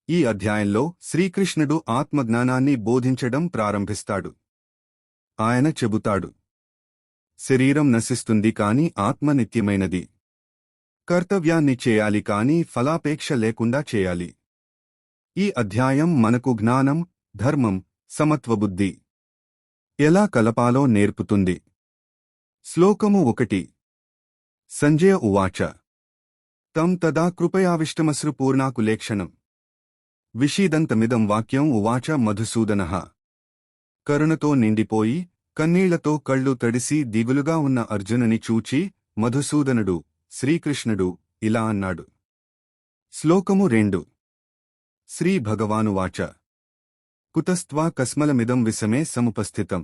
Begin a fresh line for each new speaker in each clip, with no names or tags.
ఈ అధ్యాయంలో శ్రీకృష్ణుడు ఆత్మజ్ఞానాన్ని బోధించడం ప్రారంభిస్తాడు. ఆయన చెబుతాడు, శరీరం నశిస్తుంది కాని ఆత్మ నిత్యమైనది. కర్తవ్యాన్ని చేయాలి కాని ఫలాపేక్ష లేకుండా చేయాలి. ఈ అధ్యాయం మనకు జ్ఞానం, ధర్మం, సమత్వబుద్ధి ఎలా కలపాలో నేర్పుతుంది. శ్లోకము 1. సంజయ ఉవాచ తం తదా కృపయావిష్టమశ్రు పూర్ణాకులేక్షణం విషీదంతమిదం వాక్యం ఉవాచ మధుసూదనః. కరుణతో నిండిపోయి కన్నీళ్లతో కళ్ళు తడిసి దిగులుగా ఉన్న అర్జునుని చూచి మధుసూదనుడు శ్రీకృష్ణుడు ఇలా అన్నాడు. శ్లోకము 2. శ్రీ భగవానువాచ కుతస్త్వా కస్మలమిదం విసమే సముపస్థితం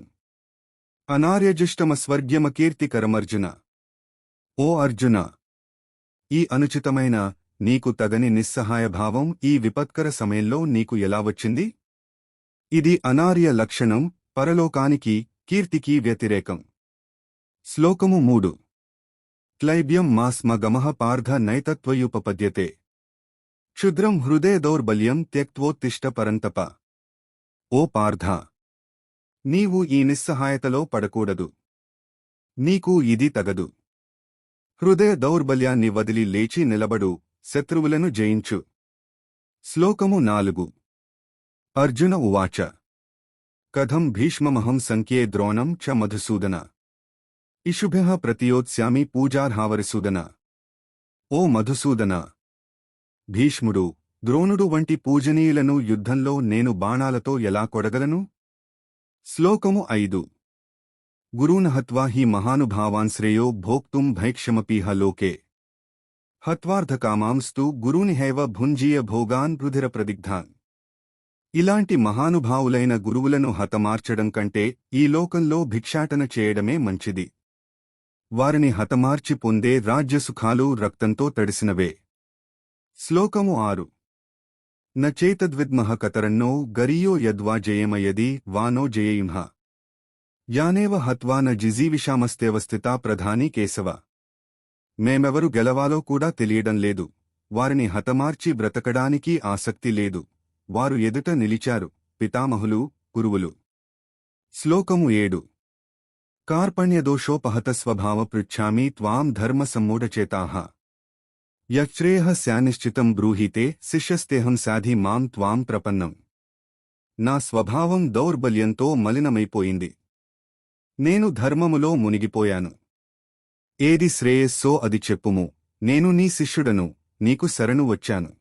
అనార్యజుష్టమస్వర్గ్యమకీర్తికరమర్జున. ఓ అర్జున, ఈ అనుచితమైన, నీకు తగని నిస్సహాయభావం ఈ విపత్కర సమయంలో నీకు ఎలా వచ్చింది? ఇది అనార్య లక్షణం, పరలోకానికి, కీర్తికి వ్యతిరేకం. శ్లోకము 3. క్లైబ్యం మాస్మ గమః పార్థ నైతత్వయుపపద్యతే క్షుద్రం హృదయ దౌర్బల్యం త్యక్త్వోత్తిష్ట పరంతప. ఓ పార్థ, నీవు ఈ నిస్సహాయతలో పడకూడదు. నీకు ఇది తగదు. హృదయ దౌర్బల్యాన్ని వదిలి లేచి నిలబడు, శత్రువులను జయించు. శ్లోకము 4. అర్జున ఉవాచ కథం భీష్మమహం సంఖ్యే ద్రోణం చ మధుసూదన ఇషుభ్యః ప్రతియోత్స్యామి పూజార్హావరిసూదన. ఓ మధుసూదన, భీష్ముడు, ద్రోణుడు వంటి పూజనీయులను యుద్ధంలో నేను బాణాలతో ఎలా కొడగలను? శ్లోకము 5. గురూన్ హత్వా హి మహానుభావాన్ శ్రేయో భోక్తుం భైక్షమపీహ లోకే హత్వార్ధకామాంస్తు గురూనిహైవ భుంజీయ భోగాన్ రుధిరప్రదిగ్ధాన్. ఇలాంటి మహానుభావులైన గురువులను హతమార్చడం కంటే ఈ లోకంలో భిక్షాటన చేయడమే మంచిది. వారిని హతమార్చి పొందే రాజ్యసుఖాలు రక్తంతో తడిసినవే. శ్లోకము 6. నచేతద్విద్మః కతరన్నో గరీయో యద్వా జయేమయది వానో జయేయుంహ యానేవ హత్వా న జిజీవిషామస్తేవస్థితా ప్రధాని కేశవ. మేమెవరు గెలవాలో కూడా తెలియడం లేదు. వారిని హతమార్చి బ్రతకడానికి ఆసక్తి లేదు. వారు ఎదుట నిలిచారు, పితామహులు, గురువులు. శ్లోకము 7. కార్పణ్యదోషోపహత స్వభావ పృచ్ఛామి త్వాం ధర్మ సమ్మూఢచేతాః యశ్రేయః స్యానిశ్చితం బ్రూహీతే శిష్యస్తేహం సాధి మాం త్వాం ప్రపన్నం. నా స్వభావం దౌర్బల్యంతో మలినమైపోయింది. నేను ధర్మములో మునిగిపోయాను. ఏది శ్రేయస్సో అది చెప్పుము, నేను నీ శిష్యుడను, నీకు శరణు వచ్చాను.